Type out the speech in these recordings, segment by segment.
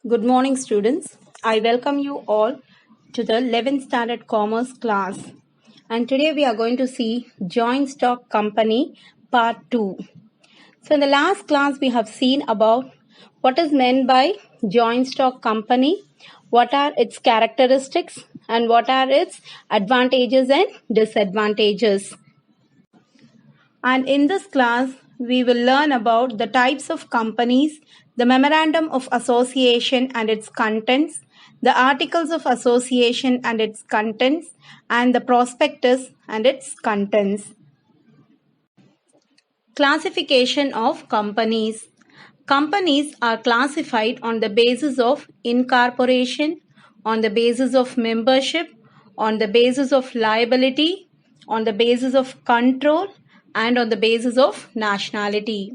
Good morning, students. I welcome you all to the 11th Standard Commerce class. And today we are going to see Joint Stock Company Part 2. So in the last class, we have seen about what is meant by Joint Stock Company, what are its characteristics, and what are its advantages and disadvantages. And in this class, we will learn about the types of companies, the memorandum of association and its contents, the articles of association and its contents, and the prospectus and its contents. Classification of companies. Companies are classified on the basis of incorporation, on the basis of membership, on the basis of liability, on the basis of control, and on the basis of nationality.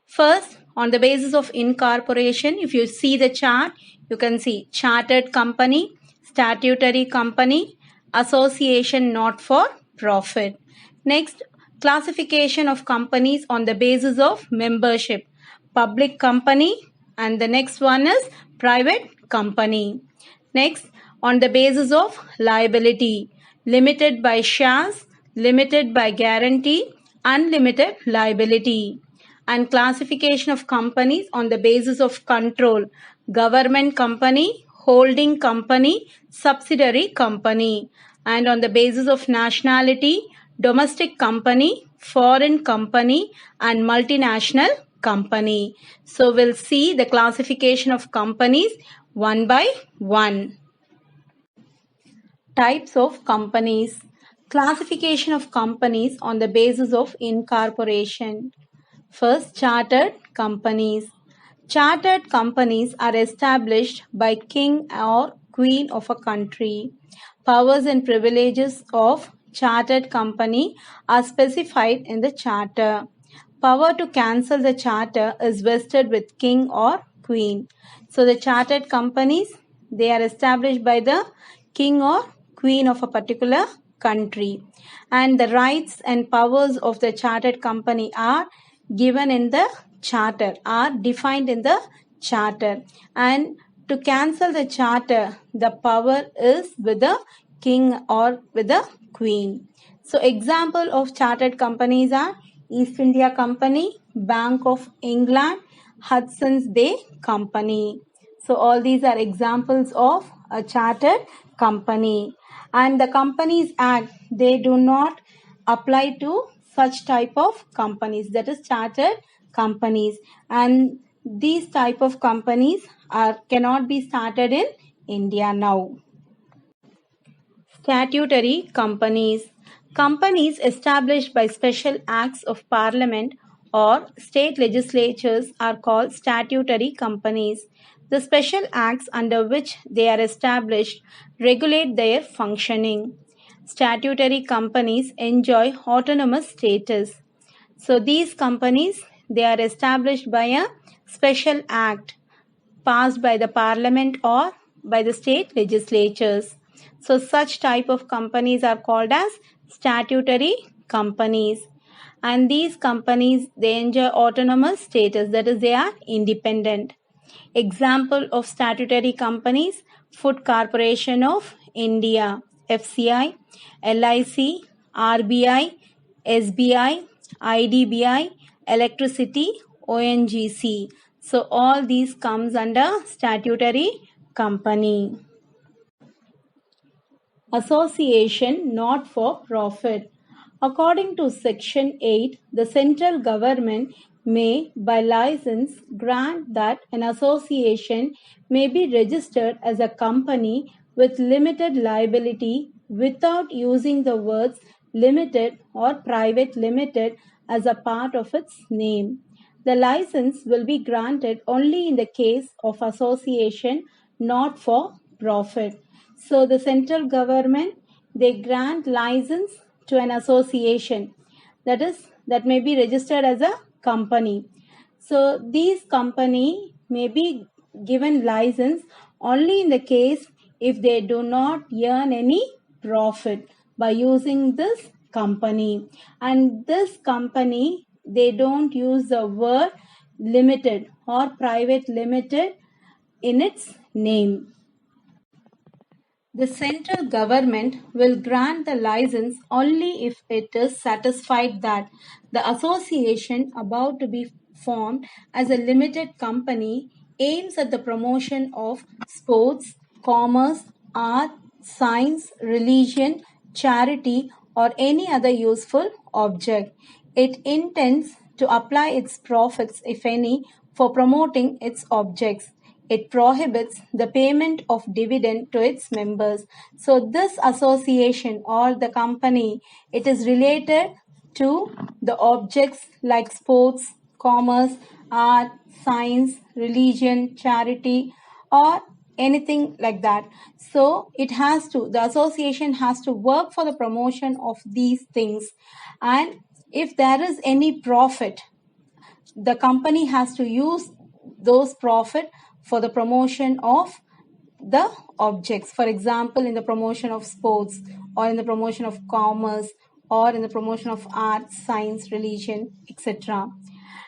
First, on the basis of incorporation, if you see the chart, you can see chartered company, statutory company, association not for profit. Next, classification of companies on the basis of membership, public company, and the next one is private company. Next, on the basis of liability, limited by shares, limited by guarantee, unlimited liability. And classification of companies on the basis of control, government company, holding company, subsidiary company. And on the basis of nationality, domestic company, foreign company, and multinational company. So we'll see the classification of companies one by one. Types of companies. Classification of companies on the basis of incorporation. First, chartered companies. Chartered companies are established by king or queen of a country. Powers and privileges of chartered company are specified in the charter. Power to cancel the charter is vested with king or queen. So the chartered companies, they are established by the king or queen of a particular country. And the rights and powers of the chartered company are given in the charter, are defined in the charter. And to cancel the charter, the power is with the king or with the queen. So example of chartered companies are East India Company, Bank of England, Hudson's Bay Company. So all these are examples of a chartered company. And the Companies Act, they do not apply to such type of companies, that is chartered companies. And these type of companies cannot be started in India now. Statutory companies. Companies established by special acts of parliament or state legislatures are called statutory companies. The special acts under which they are established regulate their functioning. Statutory companies enjoy autonomous status. So these companies, they are established by a special act passed by the parliament or by the state legislatures. So such type of companies are called as statutory companies. And these companies, they enjoy autonomous status, that is, they are independent. Example of statutory companies: Food Corporation of India, FCI, LIC, RBI, SBI, IDBI, Electricity, ONGC. So all these comes under statutory company. Association not for profit. According to Section 8, the central government may, by license, grant that an association may be registered as a company with limited liability without using the words limited or private limited as a part of its name. The license will be granted only in the case of association not for profit. So the central government, they grant license to an association, that may be registered as a company. So these company may be given license only in the case if they do not earn any profit by using this company. And this company, they don't use the word limited or private limited in its name. The central government will grant the license only if it is satisfied that the association about to be formed as a limited company aims at the promotion of sports, commerce, art, science, religion, charity, or any other useful object. It intends to apply its profits, if any, for promoting its objects. It prohibits the payment of dividend to its members. So this association or the company, it is related to the objects like sports, commerce, art, science, religion, charity, or anything like that. So the association has to work for the promotion of these things. And if there is any profit, the company has to use those profit for the promotion of the objects. For example, in the promotion of sports, or in the promotion of commerce, or in the promotion of art, science, religion, etc.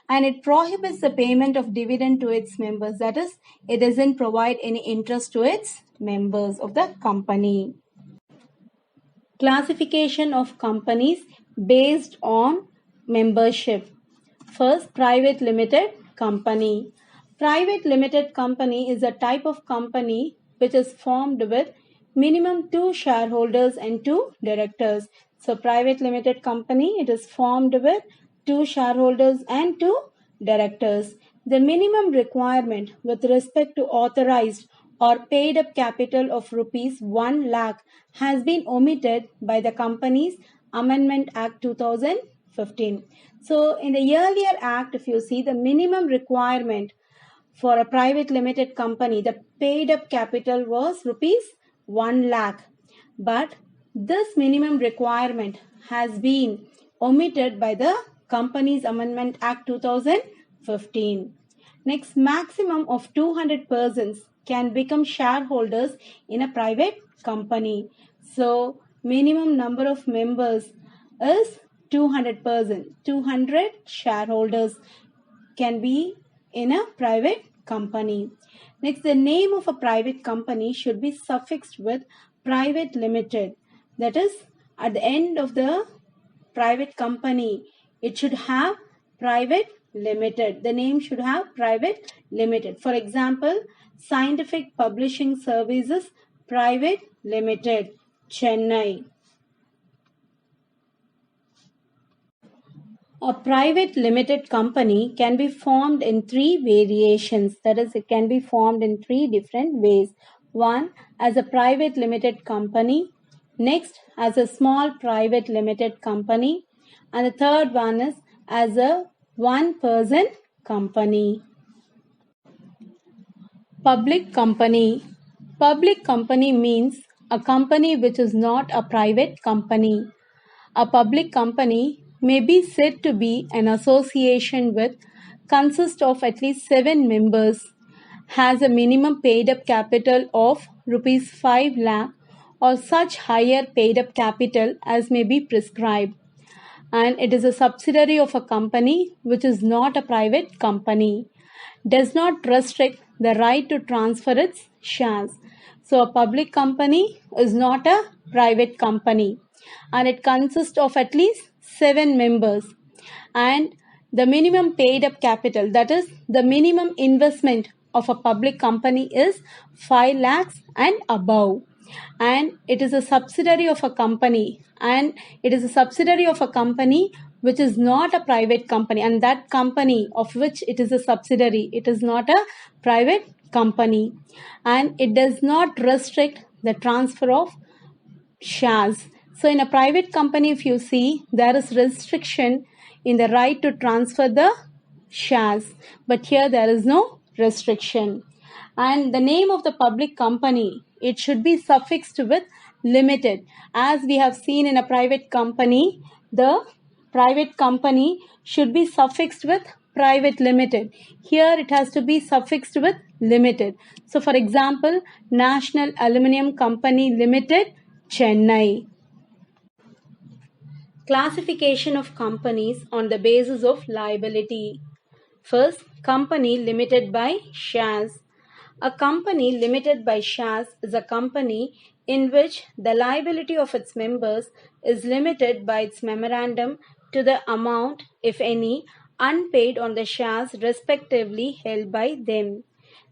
And it prohibits the payment of dividend to its members. That is, it doesn't provide any interest to its members of the company. Classification of companies based on membership. First, private limited company. Private limited company is a type of company which is formed with minimum 2 shareholders and 2 directors. So, private limited company, it is formed with 2 shareholders and 2 directors. The minimum requirement with respect to authorized or paid up capital of rupees 1 lakh has been omitted by the Companies Amendment Act 2015. So in the earlier act, if you see, the minimum requirement for a private limited company, the paid up capital was rupees 1 lakh. But this minimum requirement has been omitted by the Companies Amendment Act 2015. Next, maximum of 200 persons can become shareholders in a private company. So, minimum number of members is 200 persons. 200 shareholders can be in a private company. Next, the name of a private company should be suffixed with private limited. That is, at the end of the private company, it should have private limited. The name should have private limited. For example, Scientific Publishing Services Private Limited, Chennai. A private limited company can be formed in 3 variations. That is, it can be formed in 3 different ways. One, as a private limited company. Next, as a small private limited company. And the third one is as a one-person company. Public company. Public company means a company which is not a private company. A public company may be said to be an association with consists of at least 7 members, has a minimum paid up capital of rupees 5 lakh or such higher paid up capital as may be prescribed, and it is a subsidiary of a company which is not a private company, does not restrict the right to transfer its shares. So a public company is not a private company, and it consists of at least 7 members, and the minimum paid up capital, that is the minimum investment of a public company, is 5 lakhs and above, and it is a subsidiary of a company, and it is a subsidiary of a company which is not a private company, and that company of which it is a subsidiary, it is not a private company, and it does not restrict the transfer of shares. So in a private company, if you see, there is restriction in the right to transfer the shares, but here there is no restriction. And the name of the public company, it should be suffixed with limited. As we have seen in a private company, the private company should be suffixed with private limited. Here it has to be suffixed with limited. So for example, National Aluminium Company Limited, Chennai. Classification of companies on the basis of liability. First, company limited by shares. A company limited by shares is a company in which the liability of its members is limited by its memorandum to the amount, if any, unpaid on the shares respectively held by them.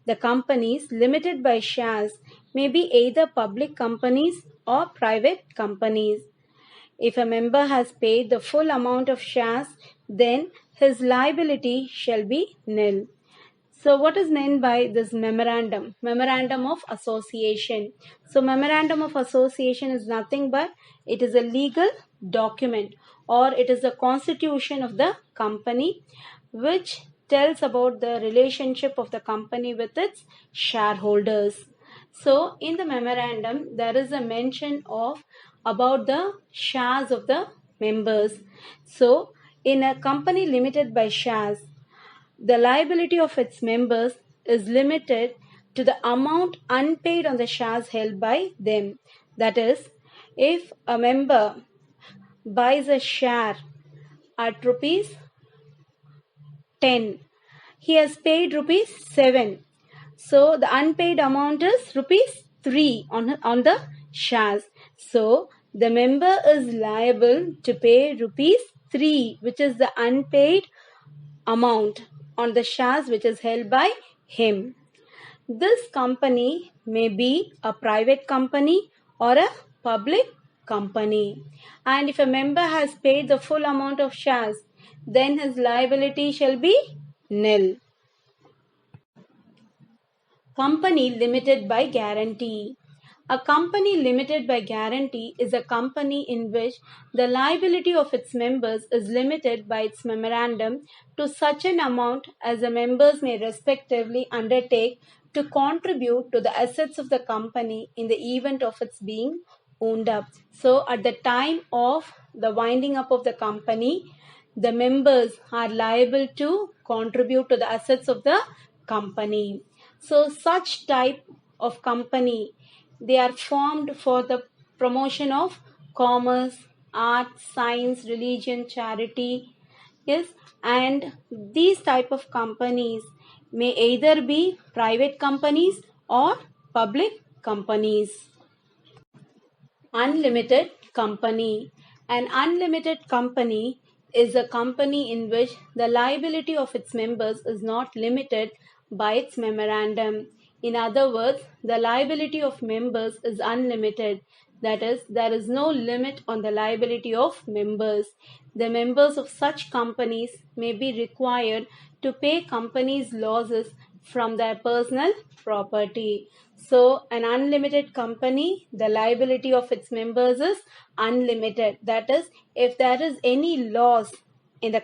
The companies limited by shares may be either public companies or private companies. If a member has paid the full amount of shares, then his liability shall be nil. So what is meant by this memorandum? Memorandum of association. So memorandum of association is nothing but it is a legal document, or it is the constitution of the company which tells about the relationship of the company with its shareholders. So in the memorandum there is a mention of about the shares of the members. So in a company limited by shares, the liability of its members is limited to the amount unpaid on the shares held by them. That is, if a member buys a share at rupees 10, he has paid rupees 7. So the unpaid amount is rupees 3 on the shares. So the member is liable to pay rupees 3, which is the unpaid amount on the shares which is held by him. This company may be a private company or a public company. And if a member has paid the full amount of shares, then his liability shall be nil. Company limited by guarantee. A company limited by guarantee is a company in which the liability of its members is limited by its memorandum to such an amount as the members may respectively undertake to contribute to the assets of the company in the event of its being wound up. So at the time of the winding up of the company, the members are liable to contribute to the assets of the company. So such type of company, they are formed for the promotion of commerce, art, science, religion, charity. Yes, and these type of companies may either be private companies or public companies. Unlimited company. An unlimited company is a company in which the liability of its members is not limited by its memorandum. In other words, the liability of members is unlimited. That is, there is no limit on the liability of members. The members of such companies may be required to pay companies' losses from their personal property. So, an unlimited company, the liability of its members is unlimited. That is, if there is any loss in the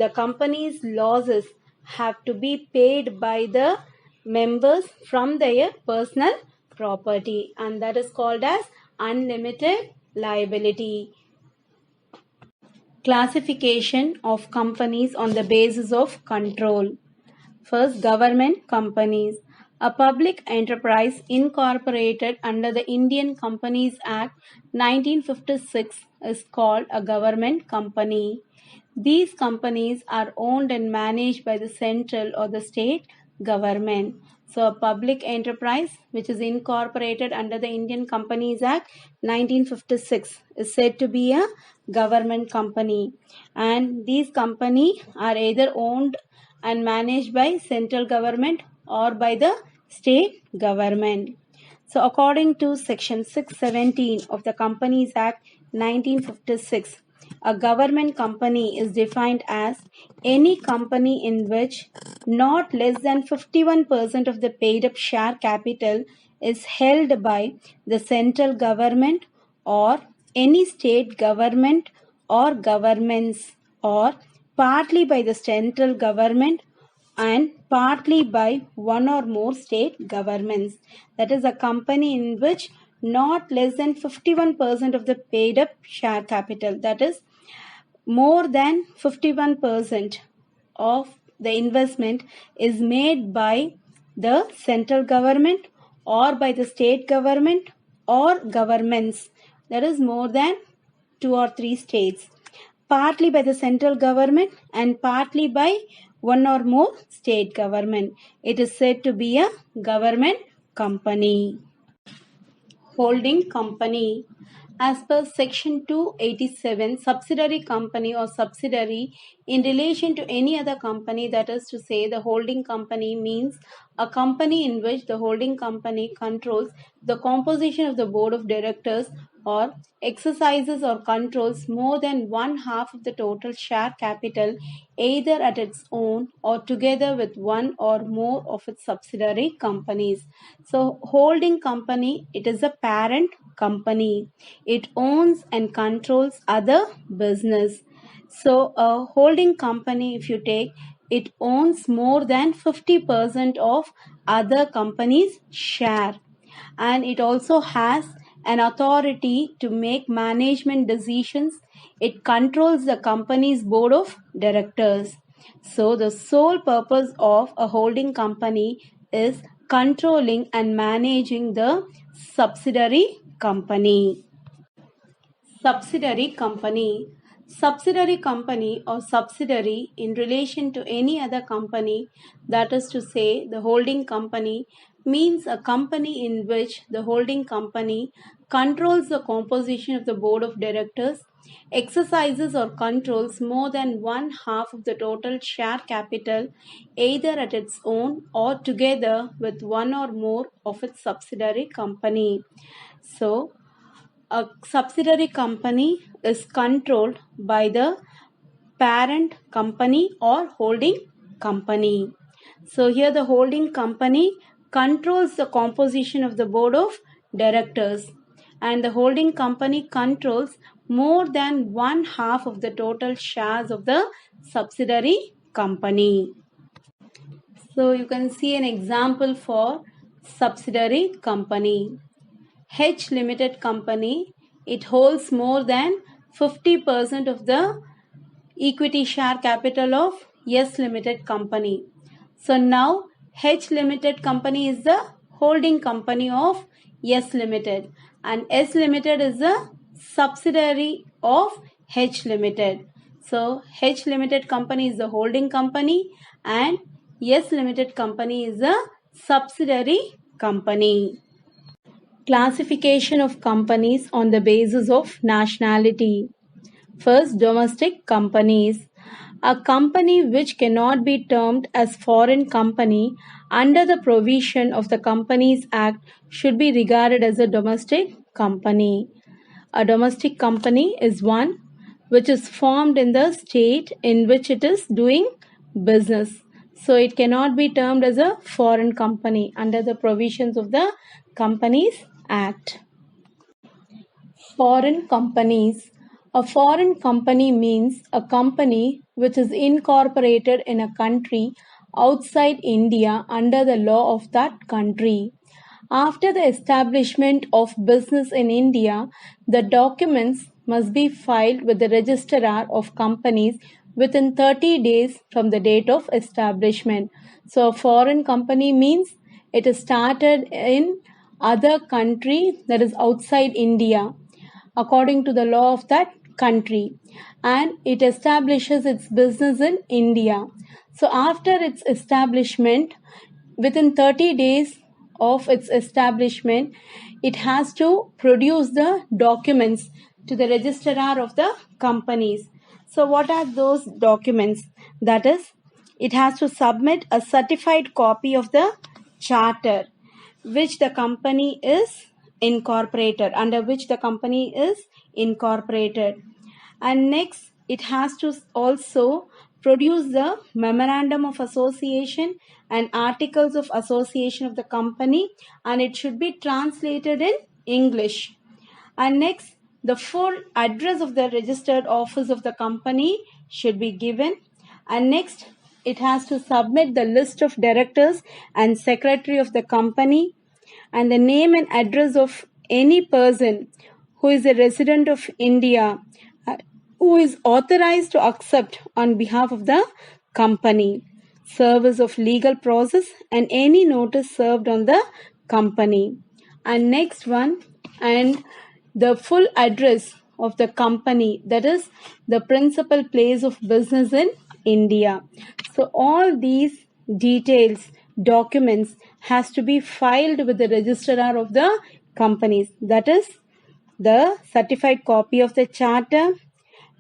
company's losses have to be paid by the members from their personal property, and that is called as unlimited liability. Classification of companies on the basis of control. First, government companies. A public enterprise incorporated under the Indian Companies Act 1956 is called a government company. These companies are owned and managed by the central or the state government. So, a public enterprise which is incorporated under the Indian Companies Act 1956 is said to be a government company, and these companies are either owned and managed by central government or by the state government. So according to section 617 of the Companies Act 1956, a government company is defined as any company in which not less than 51% of the paid up share capital is held by the central government or any state government or governments, or partly by the central government and partly by one or more state governments. That is a company in which not less than 51% of the paid up share capital, that is more than 51% of the investment is made by the central government or by the state government or governments, that is more than 2 or 3 states, partly by the central government and partly by one or more state government. It is said to be a government company. Holding company. As per Section 287, subsidiary company or subsidiary in relation to any other company, that is to say, the holding company means a company in which the holding company controls the composition of the board of directors or exercises or controls more than one half of the total share capital, either at its own or together with one or more of its subsidiary companies. So, holding company, it is a parent company. It owns and controls other business. So, a holding company, if you take, it owns more than 50% of other companies' share, and it also has an authority to make management decisions. It controls the company's board of directors. So, the sole purpose of a holding company is controlling and managing the subsidiary company. Subsidiary company. Subsidiary company or subsidiary in relation to any other company, that is to say, the holding company, means a company in which the holding company controls the composition of the board of directors, exercises or controls more than one half of the total share capital, either at its own or together with one or more of its subsidiary company. So, a subsidiary company is controlled by the parent company or holding company. So here the holding company controls the composition of the board of directors, and the holding company controls more than one half of the total shares of the subsidiary company. So you can see an example for subsidiary company. H Limited Company, it holds more than 50% of the equity share capital of S Limited Company. So now H Limited Company is the holding company of S Limited, and S Limited is the subsidiary of H Limited. So H Limited Company is the holding company and S Limited Company is the subsidiary company. Classification of companies on the basis of nationality. First, domestic companies. A company which cannot be termed as foreign company under the provision of the Companies Act should be regarded as a domestic company. A domestic company is one which is formed in the state in which it is doing business. So it cannot be termed as a foreign company under the provisions of the Companies Act. Foreign companies. A foreign company means a company which is incorporated in a country outside India under the law of that country. After the establishment of business in India, the documents must be filed with the registrar of companies within 30 days from the date of establishment. So, a foreign company means it is started in other country, that is outside India, according to the law of that country, and it establishes its business in India. So after its establishment, within 30 days of its establishment, it has to produce the documents to the registrar of the companies. So what are those documents? That is, it has to submit a certified copy of the charter which the company is incorporated, under which the company is incorporated. And next, it has to also produce the memorandum of association and articles of association of the company, and it should be translated in English. And next, the full address of the registered office of the company should be given. And next, it has to submit the list of directors and secretary of the company, and the name and address of any person who is a resident of India who is authorized to accept on behalf of the company service of legal process and any notice served on the company. And next one, and the full address of the company, that is the principal place of business in India. So all these details, documents has to be filed with the registrar of the companies. That is the certified copy of the charter.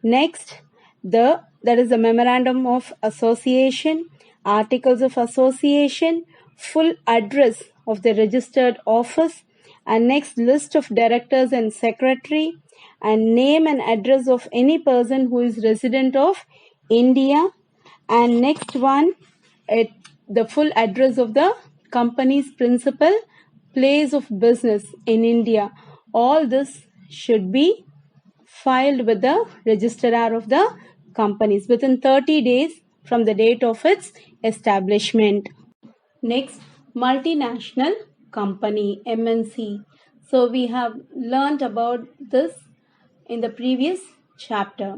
Next, that is the memorandum of association, articles of association, full address of the registered office, and next list of directors and secretary, and name and address of any person who is resident of India, and next one, the full address of the company's principal place of business in India. All this should be filed with the registrar of the companies within 30 days from the date of its establishment. Next, multinational company, MNC. So we have learned about this in the previous chapter.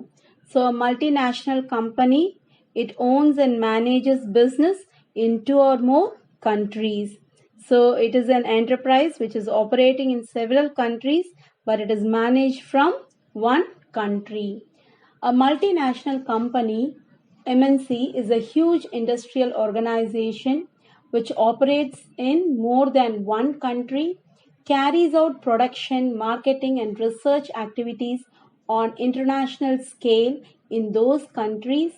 So a multinational company, it owns and manages business in 2 or more countries. So it is an enterprise which is operating in several countries, but it is managed from one country. A multinational company, MNC, is a huge industrial organization which operates in more than one country, carries out production, marketing, and research activities on international scale in those countries,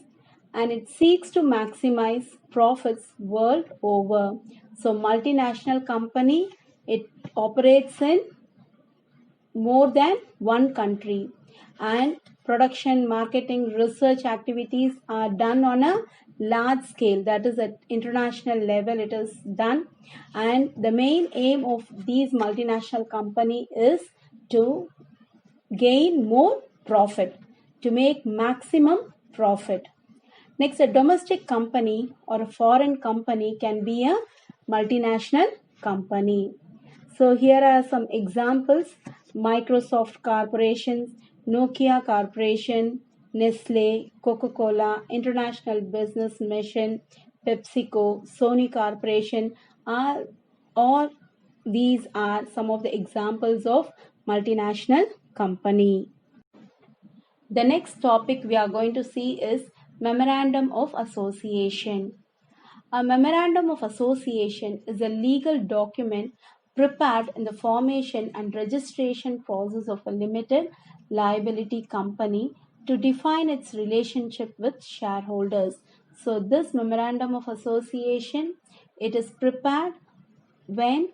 and it seeks to maximize profits world over. So multinational company, it operates in more than one country, and production, marketing, research activities are done on a large scale, that is at international level it is done. And the main aim of these multinational company is to gain more profit, to make maximum profit. Next, a domestic company or a foreign company can be a multinational company. So here are some examples: Microsoft Corporation, Nokia Corporation, Nestle, Coca-Cola, International Business Mission, PepsiCo, Sony Corporation. All these are some of the examples of multinational company. The next topic we are going to see is Memorandum of Association. A memorandum of association is a legal document prepared in the formation and registration process of a limited liability company to define its relationship with shareholders. So this memorandum of association, it is prepared when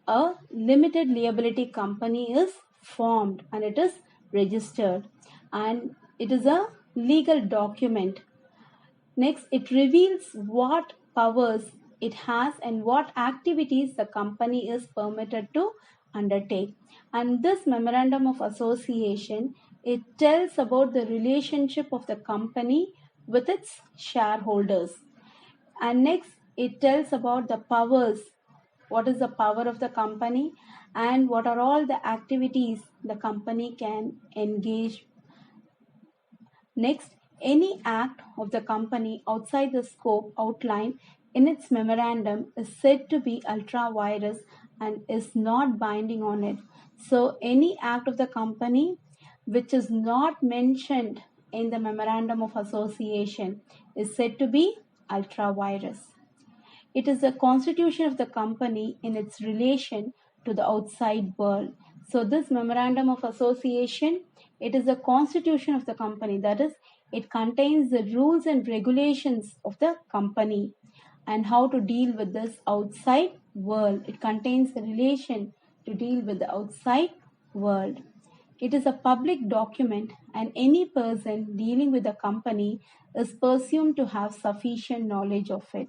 a limited liability company is formed and it is registered, and it is a legal document. Next, it reveals what powers it has and what activities the company is permitted to undertake. And this memorandum of association, it tells about the relationship of the company with its shareholders. And next, it tells about the powers. What is the power of the company and what are all the activities the company can engage. Next, any act of the company outside the scope outlined in its memorandum is said to be ultra vires and is not binding on it. So any act of the company which is not mentioned in the memorandum of association is said to be ultra vires. It is the constitution of the company in its relation to the outside world. So this memorandum of association, it is the constitution of the company. That is, it contains the rules and regulations of the company and how to deal with this outside world. It contains the relation to deal with the outside world. It is a public document and any person dealing with the company is presumed to have sufficient knowledge of it.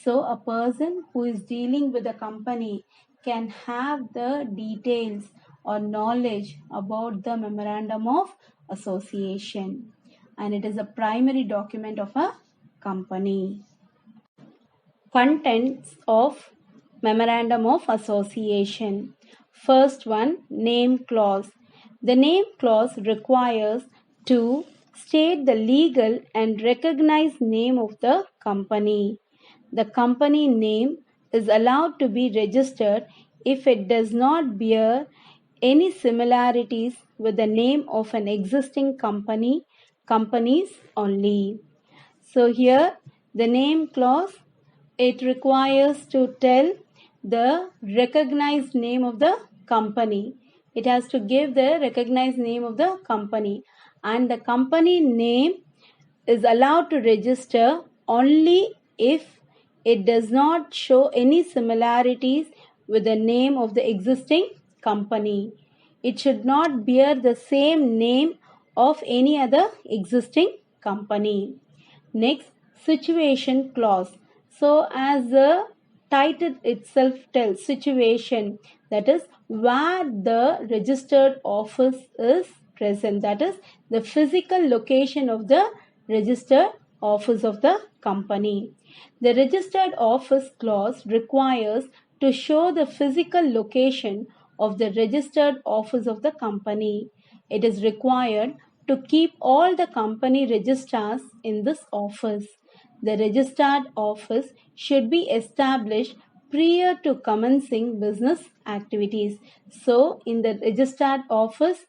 So a person who is dealing with a company can have the details or knowledge about the memorandum of association, and it is a primary document of a company. Contents of memorandum of association. First one, name clause. The name clause requires to state the legal and recognized name of the company. The company name is allowed to be registered if it does not bear any similarities with the name of an existing companies only. So here the name clause, it requires to tell the recognized name of the company. It has to give the recognized name of the company, and the company name is allowed to register only if it does not show any similarities with the name of the existing company. It should not bear the same name of any other existing company. Next, situation clause. So, as the title itself tells, situation, that is where the registered office is present, that is the physical location of the registered office of the company. The registered office clause requires to show the physical location of the registered office of the company. It is required to keep all the company registers in this office. The registered office should be established prior to commencing business activities. So, in the registered office,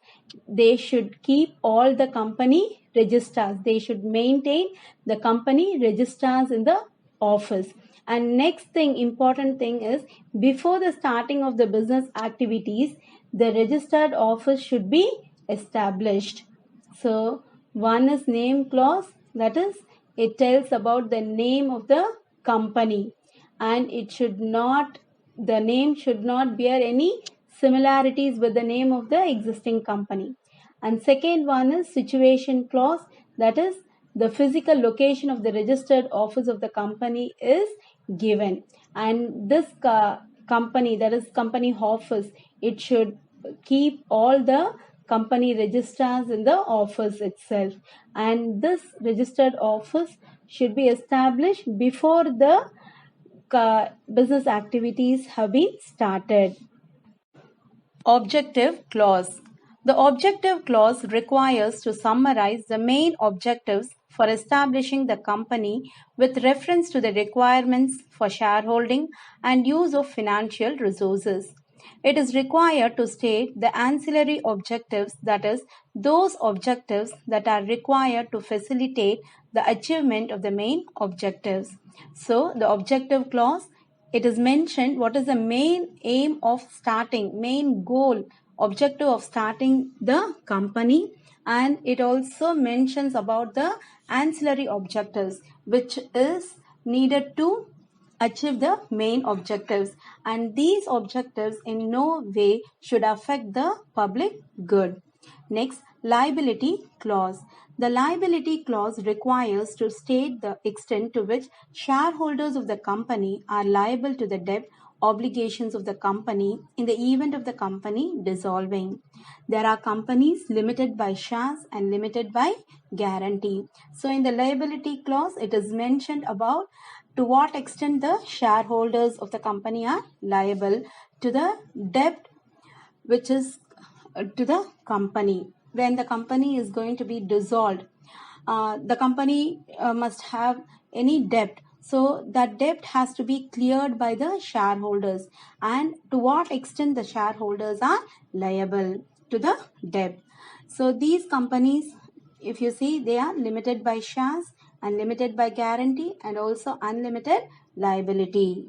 they should keep all the company registers. They should maintain the company registers in the office. And next thing, important thing is, before the starting of the business activities, the registered office should be established. So, one is name clause, that is, it tells about the name of the company, and the name should not bear any similarities with the name of the existing company. And second one is situation clause, that is, the physical location of the registered office of the company is given, and this company, that is company office, it should keep all the company registers in the office itself, and this registered office should be established before the business activities have been started. Objective clause. The objective clause requires to summarize the main objectives for establishing the company with reference to the requirements for shareholding and use of financial resources. It is required to state the ancillary objectives, that is, those objectives that are required to facilitate the achievement of the main objectives. So, the objective clause, it is mentioned what is the main aim of starting, main goal, objective of starting the company, and it also mentions about the ancillary objectives which is needed to achieve the main objectives, and these objectives in no way should affect the public good. Next, liability clause. The liability clause requires to state the extent to which shareholders of the company are liable to the debt obligations of the company in the event of the company dissolving. There are companies limited by shares and limited by guarantee. So in the liability clause, it is mentioned about to what extent the shareholders of the company are liable to the debt which is to the company. When the company is going to be dissolved, the company must have any debt. So that debt has to be cleared by the shareholders, and to what extent the shareholders are liable to the debt. So these companies, if you see, they are limited by shares and limited by guarantee and also unlimited liability.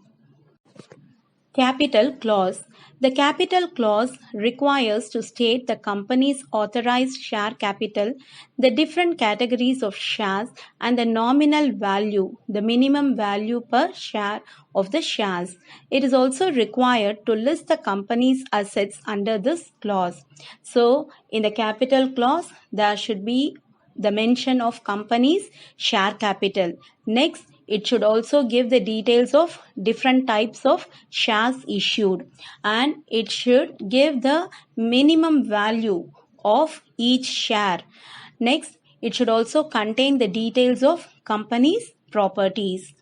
Capital clause. The capital clause requires to state the company's authorized share capital, the different categories of shares, and the nominal value, the minimum value per share of the shares. It is also required to list the company's assets under this clause. So, in the capital clause, there should be the mention of company's share capital. Next, it should also give the details of different types of shares issued, and it should give the minimum value of each share. Next, it should also contain the details of company's properties.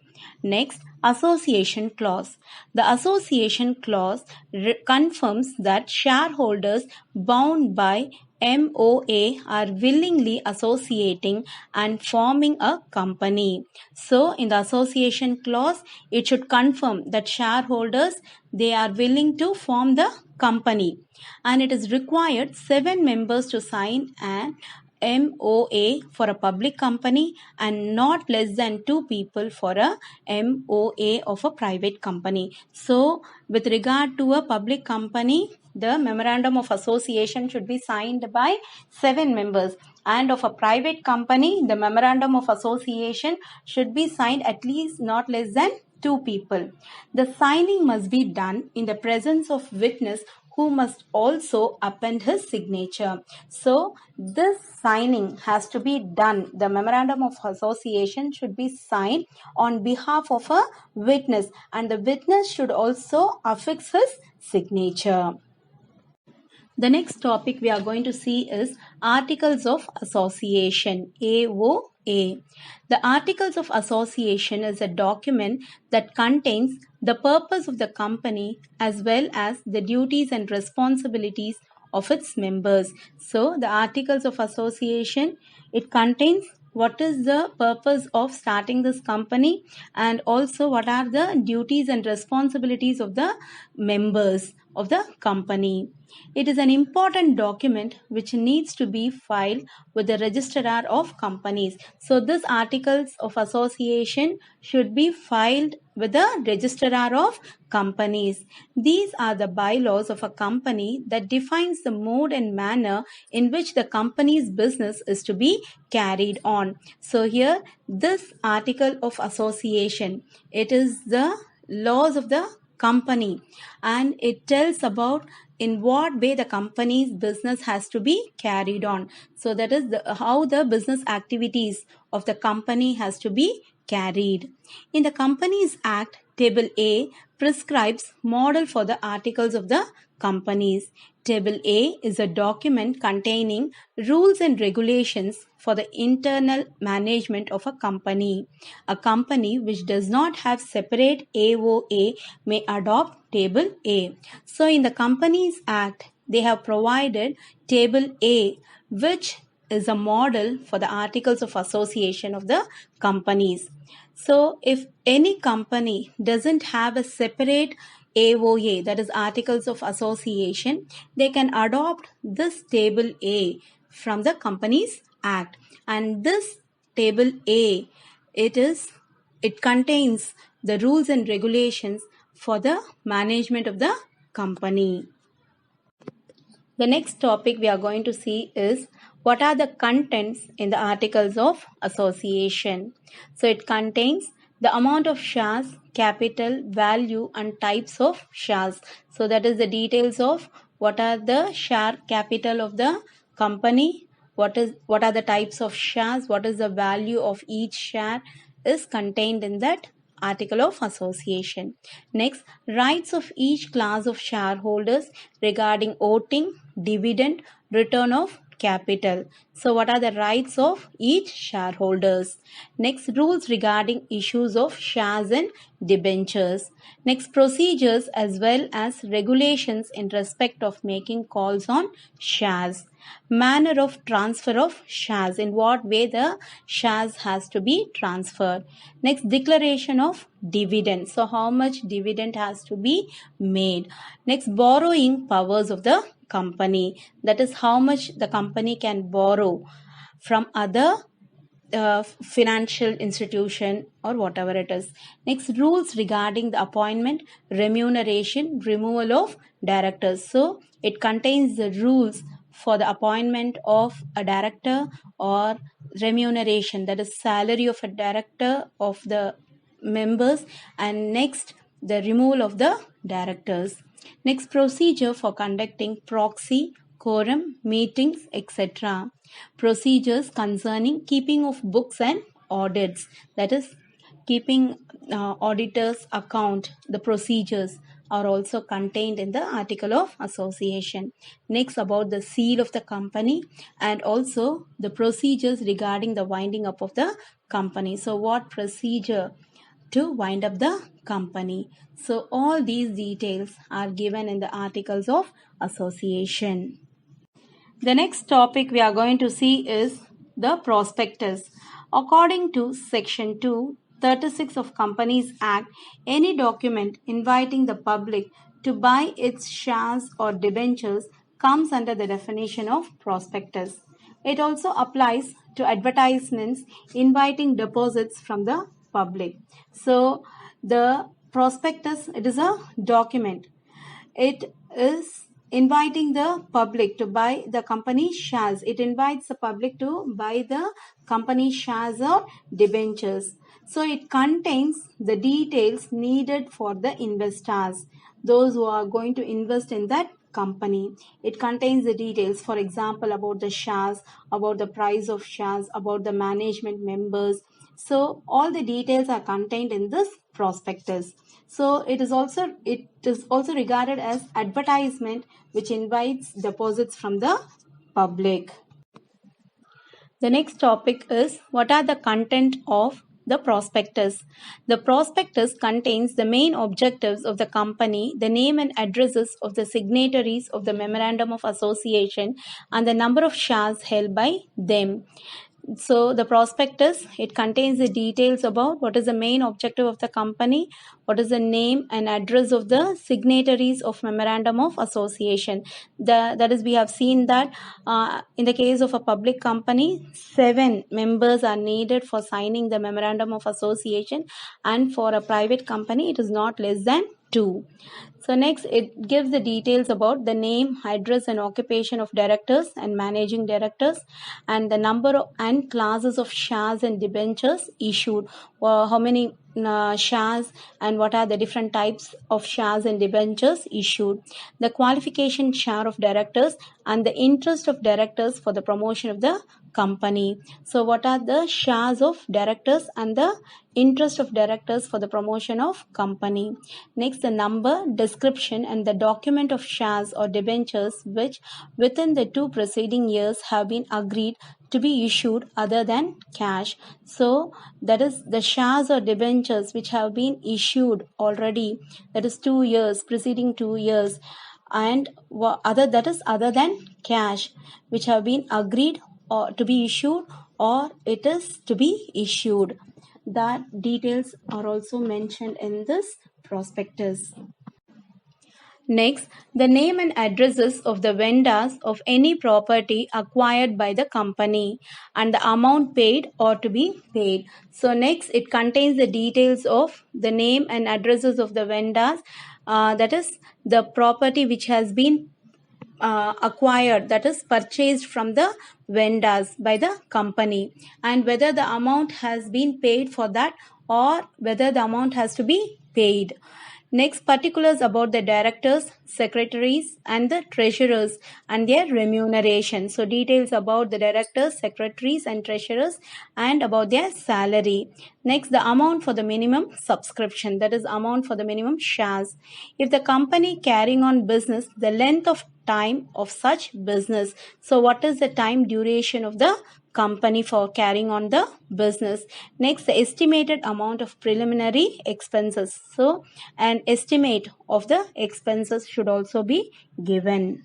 Next, association clause. The association clause confirms that shareholders bound by MOA are willingly associating and forming a company. So, in the association clause, it should confirm that shareholders, they are willing to form the company, and it is required 7 members to sign an MOA for a public company and not less than 2 people for a MOA of a private company. So with regard to a public company, the memorandum of association should be signed by 7 members, and of a private company, the memorandum of association should be signed at least not less than 2 people. The signing must be done in the presence of witness who must also append his signature. So this signing has to be done. The memorandum of association should be signed on behalf of a witness, and the witness should also affix his signature. The next topic we are going to see is Articles of Association, AOA. The Articles of Association is a document that contains the purpose of the company as well as the duties and responsibilities of its members. So, the Articles of Association, it contains what is the purpose of starting this company and also what are the duties and responsibilities of the members of the company. It is an important document which needs to be filed with the registrar of companies. So this articles of association should be filed with the registrar of companies. These are the bylaws of a company that defines the mode and manner in which the company's business is to be carried on. So here this article of association, it is the laws of the company and it tells about in what way the company's business has to be carried on. So that is how the business activities of the company has to be carried. In the Companies Act, Table A prescribes model for the articles of the companies. Table A is a document containing rules and regulations for the internal management of a company. A company which does not have separate AOA may adopt Table A. So in the Companies Act, they have provided Table A, which is a model for the articles of association of the companies. So if any company doesn't have a separate AOA, that is Articles of Association, they can adopt this Table A from the Companies Act. And this Table A, it contains the rules and regulations for the management of the company. The next topic we are going to see is what are the contents in the Articles of Association. So it contains the amount of shares, capital, value and types of shares. So that is the details of what are the share capital of the company, what are the types of shares, what is the value of each share is contained in that Article of Association. Next, rights of each class of shareholders regarding voting, dividend, return of capital. So what are the rights of each shareholders? Next, rules regarding issues of shares and debentures. Next, procedures as well as regulations in respect of making calls on shares. Manner of transfer of shares, in what way the shares has to be transferred. Next, declaration of dividend. So how much dividend has to be made. Next, borrowing powers of the company, that is how much the company can borrow from other financial institution or whatever it is. Next, rules regarding the appointment, remuneration, removal of directors. So it contains the rules for the appointment of a director or remuneration, that is salary of a director of the members, and next the removal of the directors. Next, procedure for conducting proxy, quorum, meetings, etc. Procedures concerning keeping of books and audits, that is keeping auditors account, the procedures are also contained in the Article of Association. Next, about the seal of the company and also the procedures regarding the winding up of the company. So what procedure to wind up the company. So all these details are given in the Articles of Association. The next topic we are going to see is the prospectus. According to Section 236 of Companies Act, any document inviting the public to buy its shares or debentures comes under the definition of prospectus. It also applies to advertisements inviting deposits from the public. So the prospectus, it is a document. It is inviting the public to buy the company shares. It invites the public to buy the company shares or debentures. So it contains the details needed for the investors, those who are going to invest in that company. It contains the details, for example, about the shares, about the price of shares, about the management members. So all the details are contained in this prospectus. So it is also regarded as advertisement which invites deposits from the public. The next topic is what are the content of the prospectus. The prospectus contains the main objectives of the company, the name and addresses of the signatories of the memorandum of association, and the number of shares held by them. So the prospectus, it contains the details about what is the main objective of the company, what is the name and address of the signatories of memorandum of association. That is, we have seen that in the case of a public company, 7 members are needed for signing the memorandum of association, and for a private company it is not less than 2. So next, it gives the details about the name, address and occupation of directors and managing directors, and the number and classes of shares and debentures issued, how many shares and what are the different types of shares and debentures issued, the qualification share of directors and the interest of directors for the promotion of the company. So what are the shares of directors and the interest of directors for the promotion of company. Next, the number, description and the document of shares or debentures which within the 2 preceding years have been agreed to be issued other than cash. So that is the shares or debentures which have been issued already, that is 2 years, preceding 2 years, and other than cash, which have been agreed or to be issued or it is to be issued. That details are also mentioned in this prospectus. Next, the name and addresses of the vendors of any property acquired by the company and the amount paid or to be paid. So next, it contains the details of the name and addresses of the vendors, that is the property which has been acquired, that is purchased from the vendors by the company, and whether the amount has been paid for that or whether the amount has to be paid. Next, particulars about the directors, secretaries and the treasurers and their remuneration. So details about the directors, secretaries and treasurers and about their salary. Next, the amount for the minimum subscription, that is amount for the minimum shares. If the company carrying on business, the length of time of such business. So what is the time duration of the company for carrying on the business. Next, the estimated amount of preliminary expenses. So an estimate of the expenses should also be given.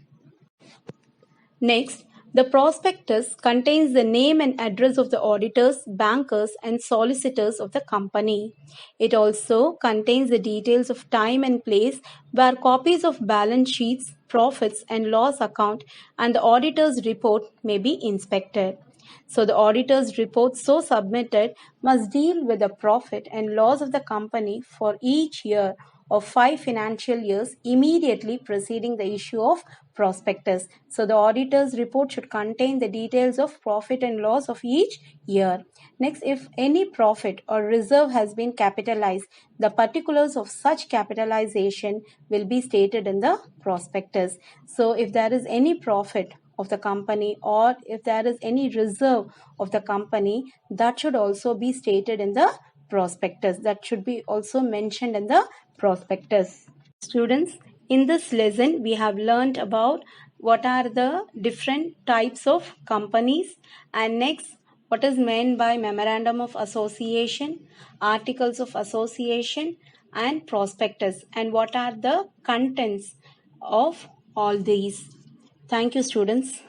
Next, the prospectus contains the name and address of the auditors, bankers, and solicitors of the company. It also contains the details of time and place where copies of balance sheets, profits and loss account, and the auditor's report may be inspected. So the auditor's report so submitted must deal with the profit and loss of the company for each year of 5 financial years immediately preceding the issue of prospectus. So the auditor's report should contain the details of profit and loss of each year. Next, if any profit or reserve has been capitalized, the particulars of such capitalization will be stated in the prospectus. So if there is any profit of the company or if there is any reserve of the company, that should also be stated in the prospectus. That should be also mentioned in the prospectus. Students, in this lesson we have learned about what are the different types of companies, and next what is meant by memorandum of association, articles of association and prospectus, and what are the contents of all these. Thank you, students.